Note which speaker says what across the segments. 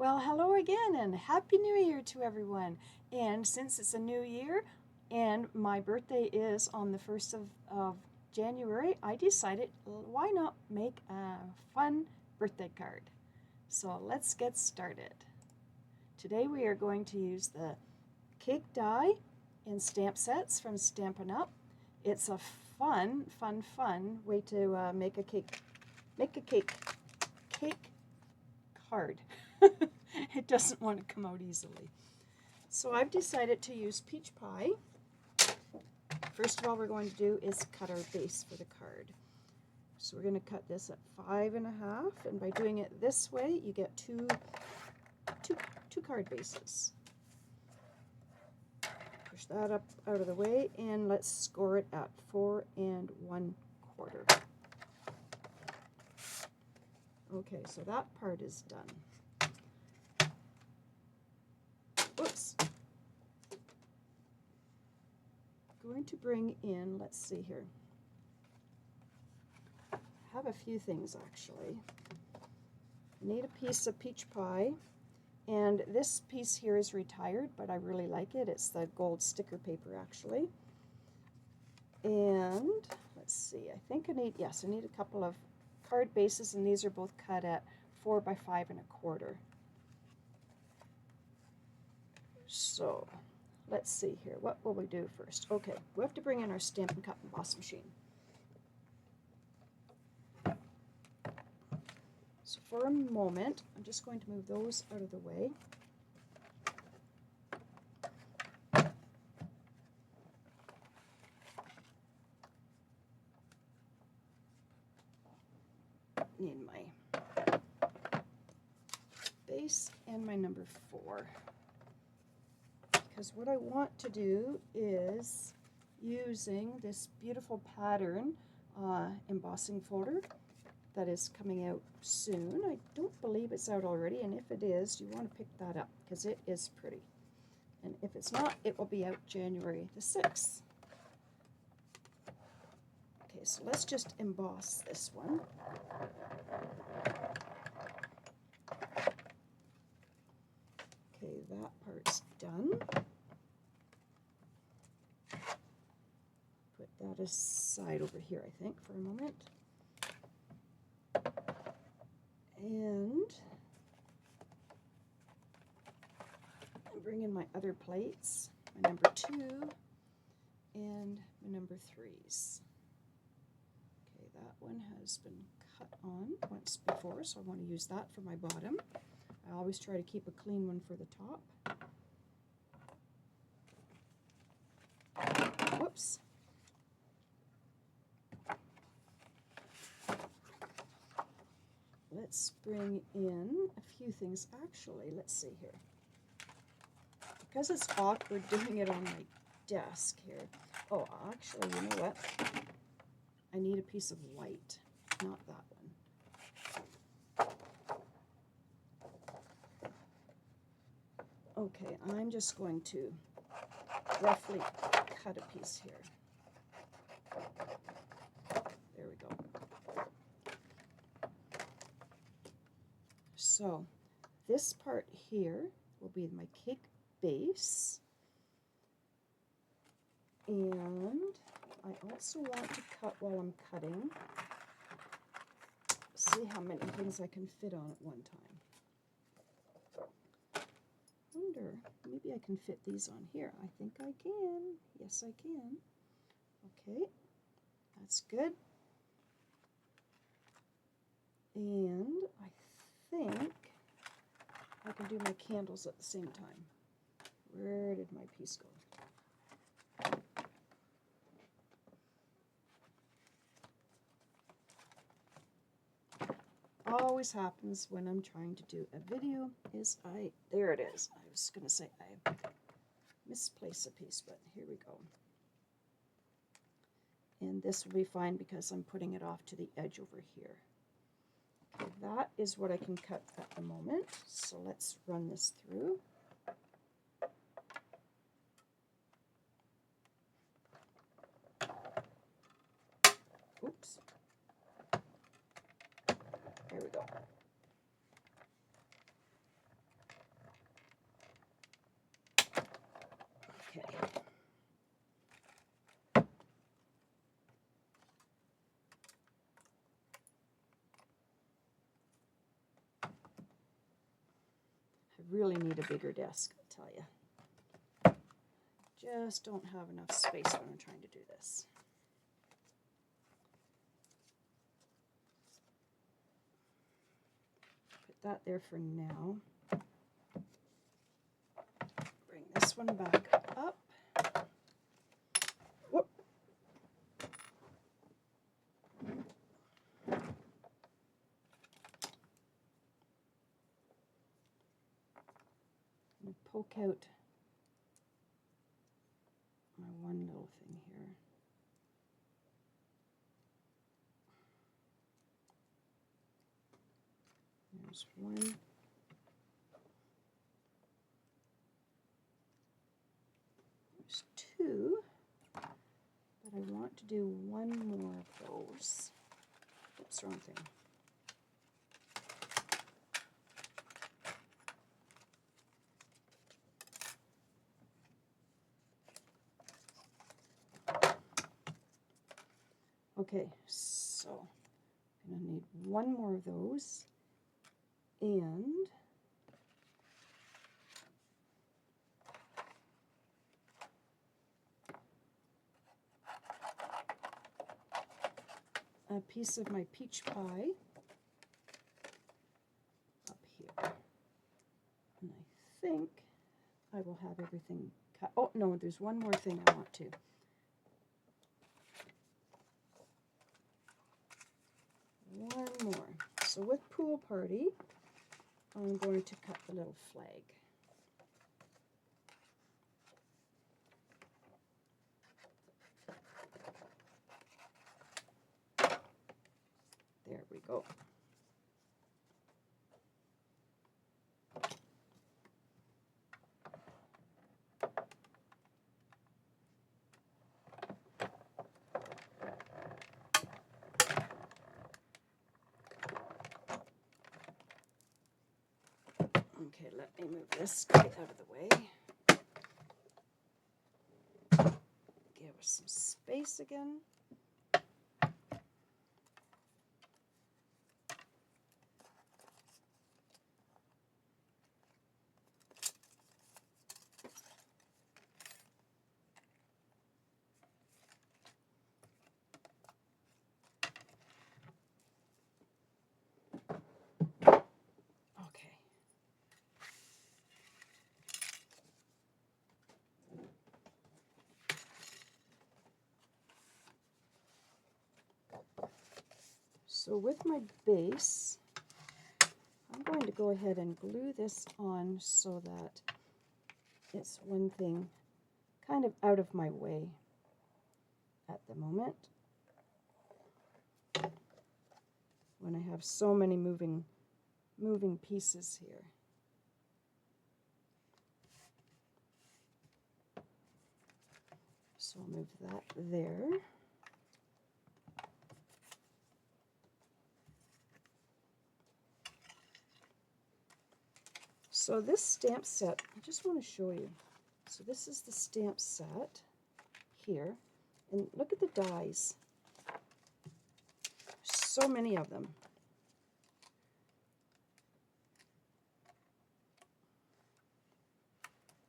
Speaker 1: Well, hello again and Happy New Year to everyone. And since it's a new year and my birthday is on the 1st of January, I decided why not make a fun birthday card. So let's get started. Today we are going to use the cake die in stamp sets from Stampin' Up. It's a fun way to make a cake card. It doesn't want to come out easily. So I've decided to use peach pie. First of all, we're going to do is cut our base for the card. So we're going to cut this at 5.5, and by doing it this way, you get two card bases. Push that up out of the way, and let's score it at 4 1/4. Okay, so that part is done. Oops. Going to bring in, let's see here. I have a few things actually. I need a piece of peach pie, and this piece here is retired, but I really like it. It's the gold sticker paper actually. And let's see, I think I need a couple of card bases, and these are both cut at 4 by 5 1/4. So let's see here. What will we do first? Okay, we have to bring in our Stampin' Cut and Emboss machine. So for a moment, I'm just going to move those out of the way. Need my base and my number 4. Because what I want to do is using this beautiful pattern embossing folder that is coming out soon. I don't believe it's out already, and if it is, you want to pick that up because it is pretty. And if it's not, it will be out January the 6th. Okay, so let's just emboss this one. Okay, that part's done. Put that aside over here, I think, for a moment. And bring in my other plates, my number 2 and my number 3s. Okay, that one has been cut on once before, so I want to use that for my bottom. I always try to keep a clean one for the top. Whoops. Let's bring in a few things. Actually, let's see here. Because it's awkward doing it on my desk here. Oh, actually, you know what? I need a piece of white, not that one. Okay, I'm just going to roughly cut a piece here. There we go. So this part here will be my cake base, and I also want to cut while I'm cutting. See how many things I can fit on at one time. Wonder, maybe I can fit these on here. I think I can. Yes, I can. Okay, that's good. And I think I can do my candles at the same time. Where did my piece go? Always happens when I'm trying to do a video is there it is. I was going to say I misplaced a piece, but here we go. And this will be fine because I'm putting it off to the edge over here. Okay, that is what I can cut at the moment. So let's run this through. Oops. There we go. Okay. I really need a bigger desk, I'll tell you. Just don't have enough space when I'm trying to do this. Put that there for now. Bring this one back up. Whoop. And poke out my one little thing here. There's one. There's two. But I want to do one more of those. Oops, wrong thing. Okay, so I'm going to need one more of those, and a piece of my peach pie up here. And I think I will have everything cut. Oh, no, there's one more thing I want to. One more. So with Pool Party, I'm going to cut the little flag. There we go. Okay, let me move this guy out of the way. Give us some space again. Okay. So with my base, I'm going to go ahead and glue this on so that it's one thing kind of out of my way at the moment, when I have so many moving pieces here. So I'll move that there. So this stamp set, I just want to show you. So this is the stamp set here, and look at the dies. So many of them.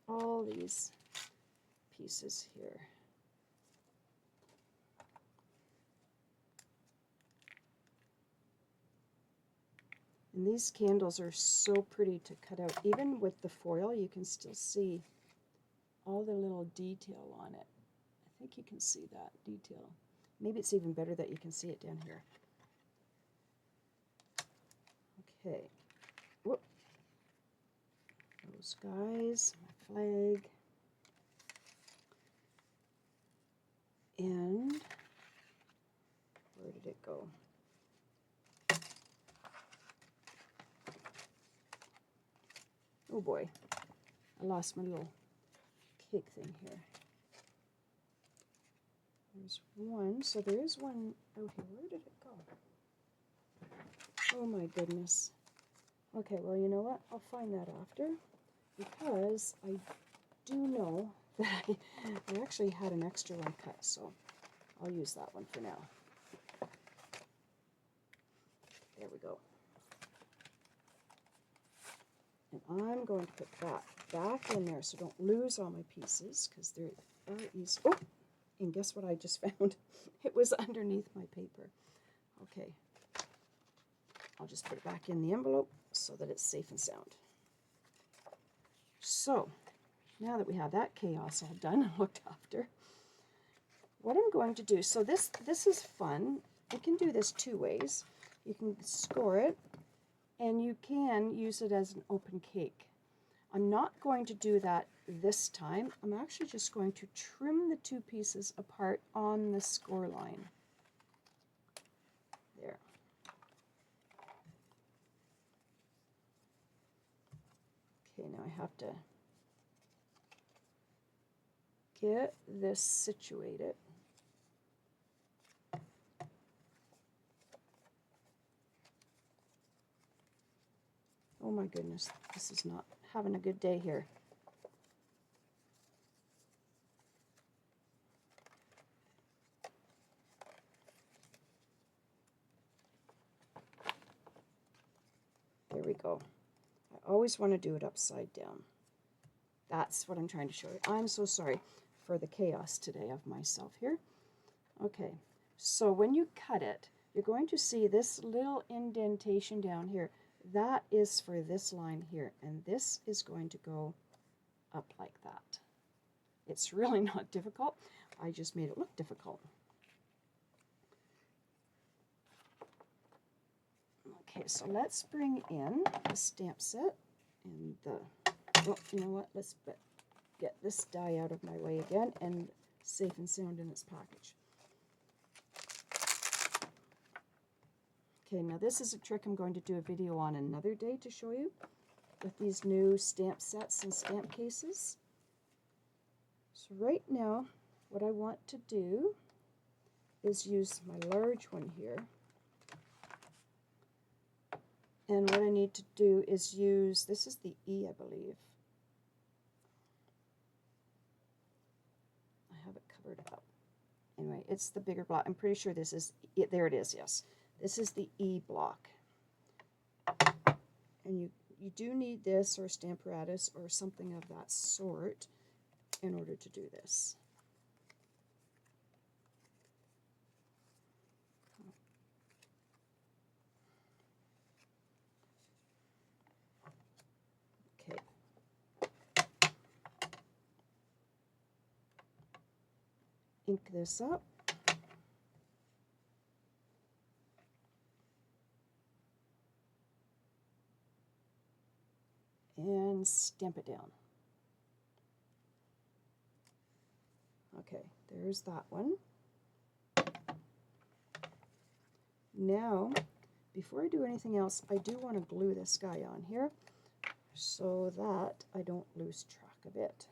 Speaker 1: All these pieces here. And these candles are so pretty to cut out. Even with the foil, you can still see all the little detail on it. I think you can see that detail. Maybe it's even better that you can see it down here. Okay. Whoop. Those guys, my flag. And where did it go? Oh boy, I lost my little cake thing here. There's one, so there is one out here. Where did it go? Oh my goodness. Okay, well, you know what? I'll find that after, because I do know that I actually had an extra one cut, so I'll use that one for now. There we go. And I'm going to put that back in there so don't lose all my pieces, because they're very easy. Oh, and guess what I just found? It was underneath my paper. Okay, I'll just put it back in the envelope so that it's safe and sound. So, now that we have that chaos all done and looked after, what I'm going to do, so this is fun. You can do this two ways. You can score it, and you can use it as an open cake. I'm not going to do that this time. I'm actually just going to trim the two pieces apart on the score line. There. Okay, now I have to get this situated. Oh my goodness, this is not having a good day here. There we go. I always want to do it upside down. That's what I'm trying to show you. I'm so sorry for the chaos today of myself here. Okay, so when you cut it, you're going to see this little indentation down here. That is for this line here, and this is going to go up like that. It's really not difficult. I just made it look difficult. Okay, so let's bring in the stamp set and the, oh, you know what, let's get this die out of my way again and safe and sound in its package. Okay, now this is a trick I'm going to do a video on another day to show you with these new stamp sets and stamp cases. So right now, what I want to do is use my large one here. And what I need to do is use, this is the E, I believe. I have it covered up. Anyway, it's the bigger block. I'm pretty sure this is, there it is, yes. This is the E block. And you do need this or Stamparatus or something of that sort in order to do this. Okay. Ink this up. And stamp it down. Okay, there's that one. Now, before I do anything else, I do want to glue this guy on here so that I don't lose track of it.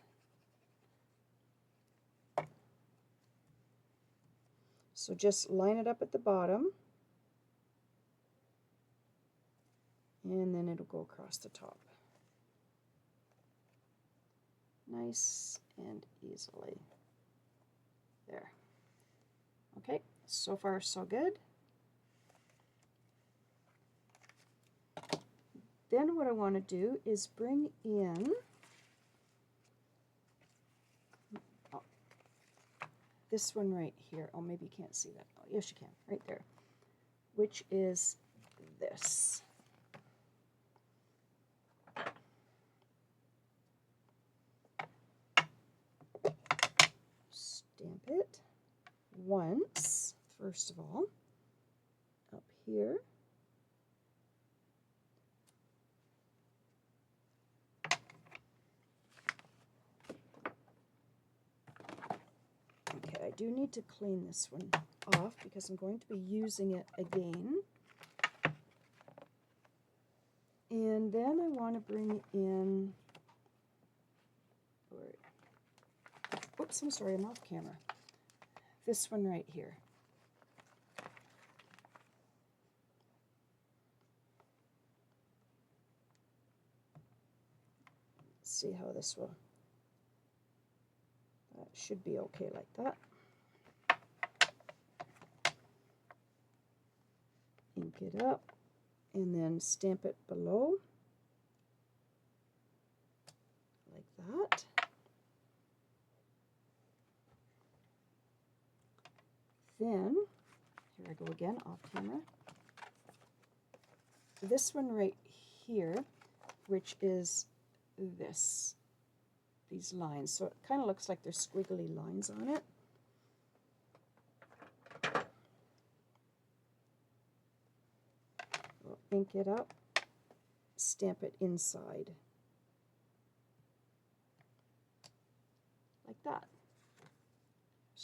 Speaker 1: So just line it up at the bottom, and then it'll go across the top. Nice and easily. There. Okay, so far so good. Then what I want to do is bring in this one right here. Oh, maybe you can't see that. Oh, yes, you can. Right there. Which is this. Stamp it once, first of all, up here. Okay, I do need to clean this one off because I'm going to be using it again. And then I want to bring in, oops, I'm sorry, I'm off camera. This one right here. Let's see how this will. should be okay like that. Ink it up and then stamp it below like that. Then, here I go again, off camera. This one right here, which is these lines. So it kind of looks like there's squiggly lines on it. We'll ink it up, stamp it inside. Like that.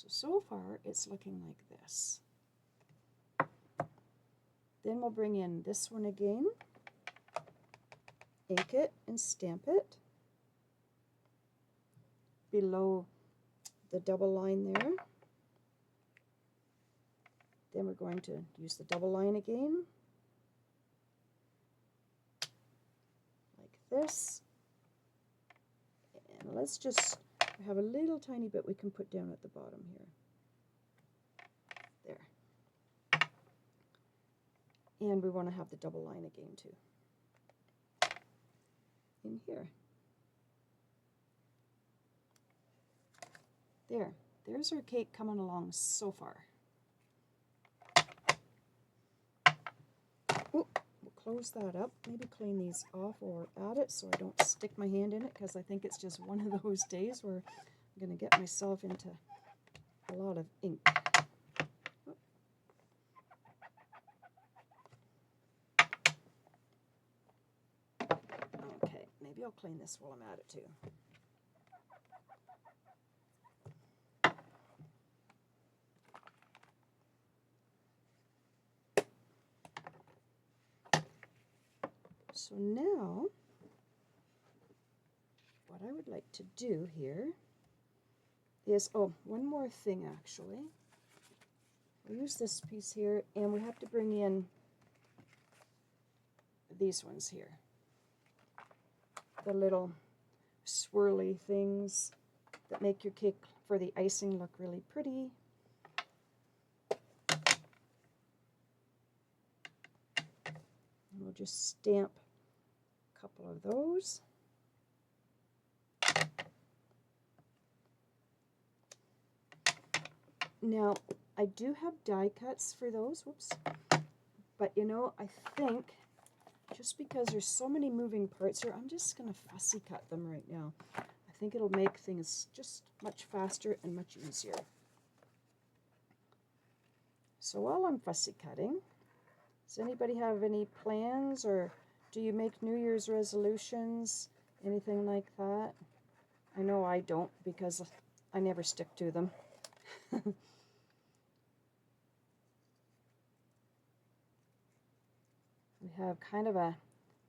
Speaker 1: So far it's looking like this. Then we'll bring in this one again, ink it and stamp it below the double line there. Then we're going to use the double line again, like this. And let's just have a little tiny bit we can put down at the bottom here. There. And we want to have the double line again too. In here. There's our cake coming along so far. Ooh, we'll close that up. Maybe clean these off or add it so I don't stick my hand in it, because I think it's just one of those days where I'm going to get myself into a lot of ink. Okay, maybe I'll clean this while I'm at it too. So now, what I would like to do here is, oh, one more thing actually. We'll use this piece here, and we have to bring in these ones here. The little swirly things that make your cake for the icing look really pretty. And we'll just stamp a couple of those. Now, I do have die cuts for those, whoops, but you know, I think just because there's so many moving parts here, I'm just going to fussy cut them right now. I think it'll make things just much faster and much easier. So while I'm fussy cutting, does anybody have any plans, or do you make New Year's resolutions, anything like that? I know I don't, because I never stick to them. We have kind of a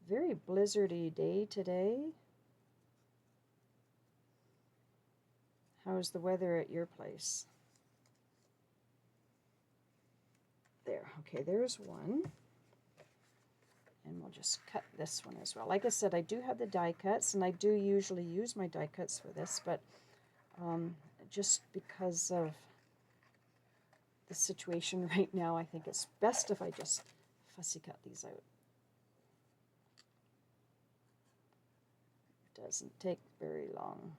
Speaker 1: very blizzardy day today. How's the weather at your place? There, okay, there's one. And we'll just cut this one as well. Like I said, I do have the die cuts, and I do usually use my die cuts for this, but just because of the situation right now, I think it's best if I just fussy cut these out. It doesn't take very long.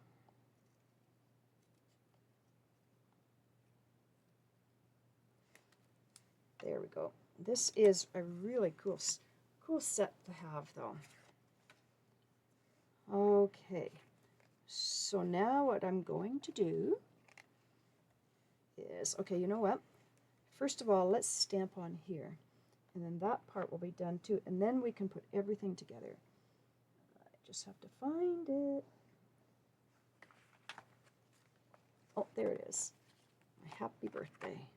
Speaker 1: There we go. This is a really cool set to have, though. Okay, so now what I'm going to do is, okay, you know what? First of all, let's stamp on here, and then that part will be done too, and then we can put everything together. I just have to find it. Oh, there it is. My happy birthday.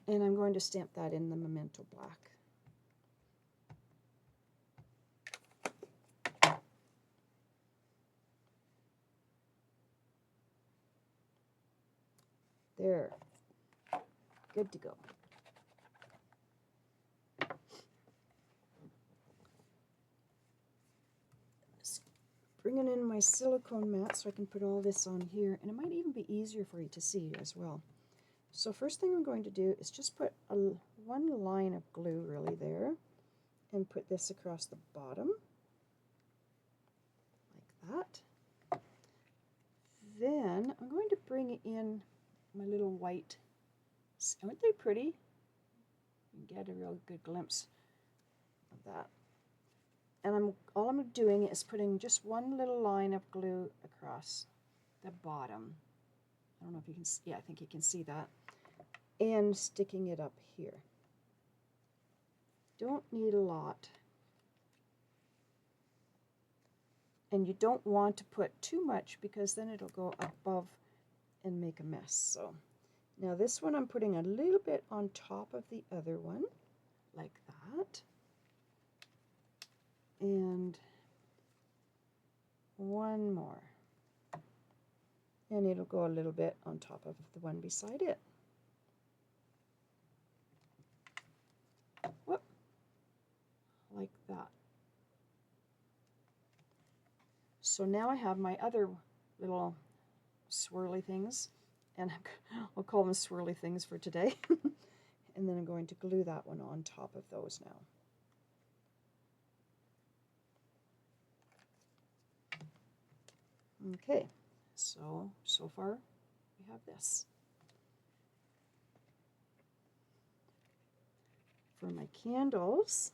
Speaker 1: And I'm going to stamp that in the Memento Black. There. Good to go. Just bringing in my silicone mat so I can put all this on here, and it might even be easier for you to see as well. So first thing I'm going to do is just put one line of glue really there, and put this across the bottom, like that. Then I'm going to bring in my little white, aren't they pretty? You can get a real good glimpse of that. And all I'm doing is putting just one little line of glue across the bottom. I don't know if you can see, yeah, I think you can see that. And sticking it up here. Don't need a lot. And you don't want to put too much because then it'll go above and make a mess. So now this one I'm putting a little bit on top of the other one, like that. And one more. And it'll go a little bit on top of the one beside it. Whoop. Like that. So now I have my other little swirly things, and I'll call them swirly things for today. And then I'm going to glue that one on top of those now. Okay, so far we have this. For my candles,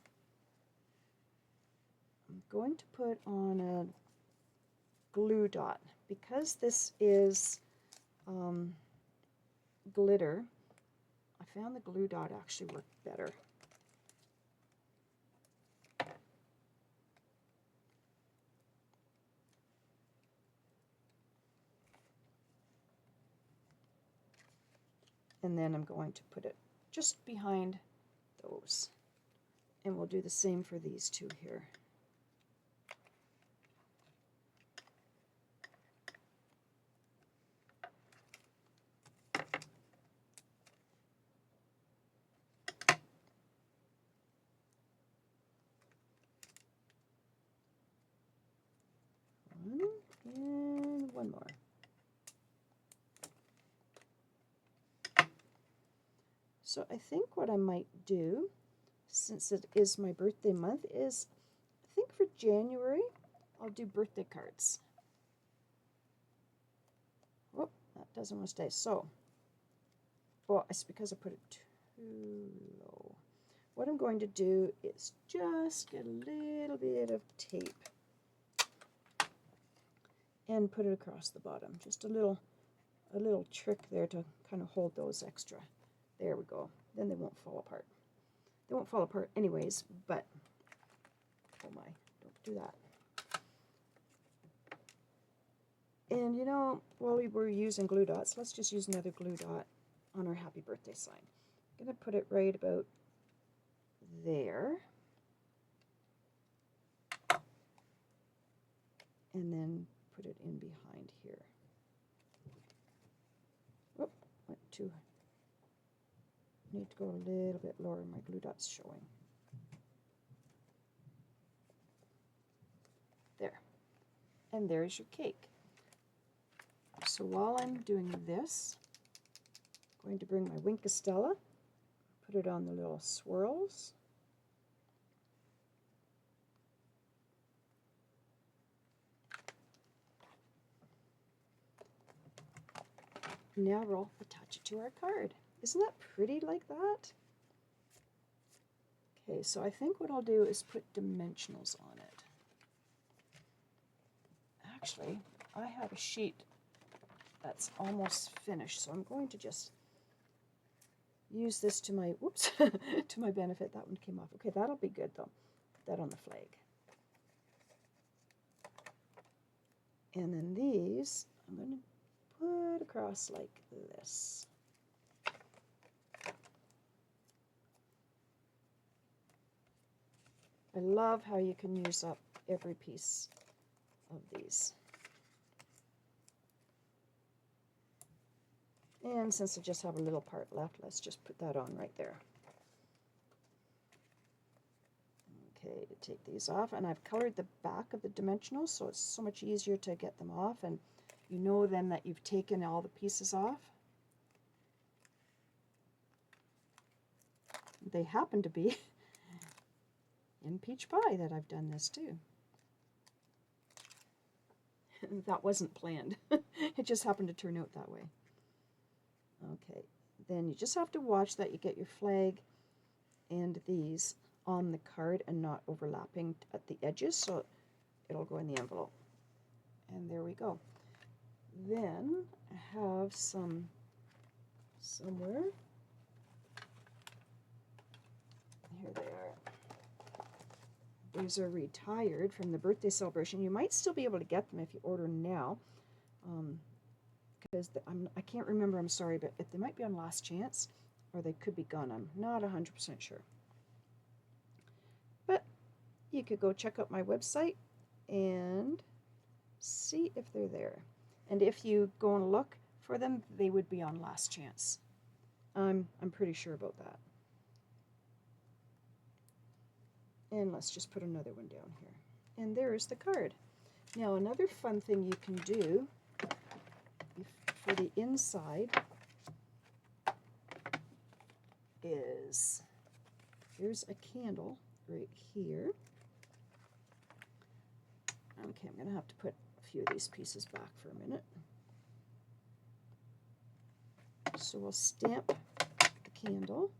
Speaker 1: I'm going to put on a glue dot. Because this is glitter, I found the glue dot actually worked better. And then I'm going to put it just behind those. And we'll do the same for these two here. And one more. So I think what I might do, since it is my birthday month, is I think for January I'll do birthday cards. Whoop, that doesn't want to stay. So, well, it's because I put it too low. What I'm going to do is just get a little bit of tape and put it across the bottom. Just a little trick there to kind of hold those extra. There we go. Then they won't fall apart. They won't fall apart anyways, but oh my, don't do that. And you know, while we were using glue dots, let's just use another glue dot on our happy birthday sign. I'm going to put it right about there. And then put it in behind here. Oh, went too. Need to go a little bit lower. My glue dot's showing. There. And there's your cake. So while I'm doing this, I'm going to bring my Wink of Stella, put it on the little swirls. Now we'll attach it to our card. Isn't that pretty like that? Okay, so I think what I'll do is put dimensionals on it. Actually, I have a sheet that's almost finished, so I'm going to just use this to my, whoops, to my benefit. That one came off. Okay, that'll be good though. Put that on the flag. And then these, I'm going to put across like this. I love how you can use up every piece of these. And since I just have a little part left, let's just put that on right there. Okay, take these off, and I've colored the back of the dimensionals, so it's so much easier to get them off, and you know then that you've taken all the pieces off. They happen to be in peach pie that I've done this too. That wasn't planned. It just happened to turn out that way. Okay, then you just have to watch that you get your flag and these on the card and not overlapping at the edges, so it'll go in the envelope. And there we go. Then I have some somewhere. Here they are. These are retired from the birthday celebration. You might still be able to get them if you order now, because I can't remember, I'm sorry, but they might be on last chance, or they could be gone. I'm not 100% sure. But you could go check out my website and see if they're there. And if you go and look for them, they would be on last chance. I'm pretty sure about that. And let's just put another one down here. And there's the card. Now another fun thing you can do for the inside is, here's a candle right here. Okay, I'm going to have to put a few of these pieces back for a minute. So we'll stamp the candle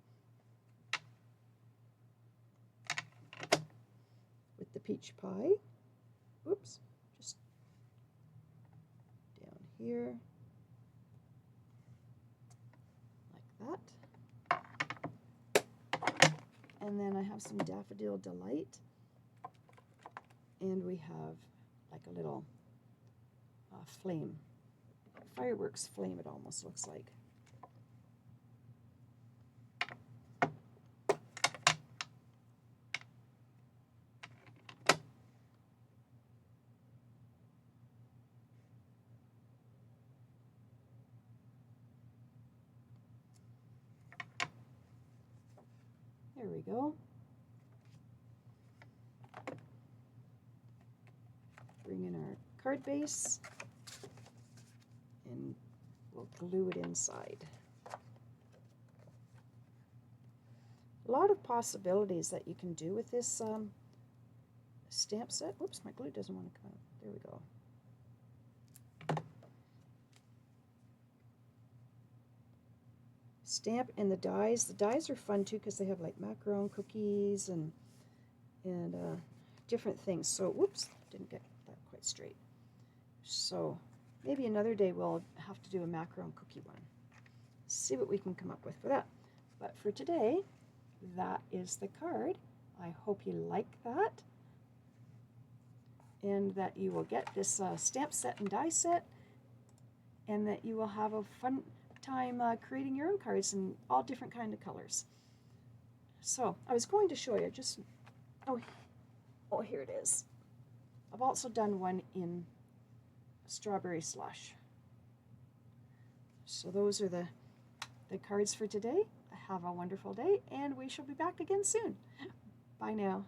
Speaker 1: with the peach pie. Oops, just down here, like that. And then I have some Daffodil Delight. And we have like a little flame, fireworks flame it almost looks like. There we go. Bring in our card base and we'll glue it inside. A lot of possibilities that you can do with this stamp set. Oops, my glue doesn't want to come out. There we go. Stamp and the dies. The dies are fun too because they have like macaron cookies and different things. So, whoops, didn't get that quite straight. So maybe another day we'll have to do a macaron cookie one. See what we can come up with for that. But for today, that is the card. I hope you like that, and that you will get this stamp set and die set, and that you will have a fun time creating your own cards in all different kind of colors. So I was going to show you just, oh here it is. I've also done one in strawberry slush. So those are the cards for today. Have a wonderful day, and we shall be back again soon. Bye now.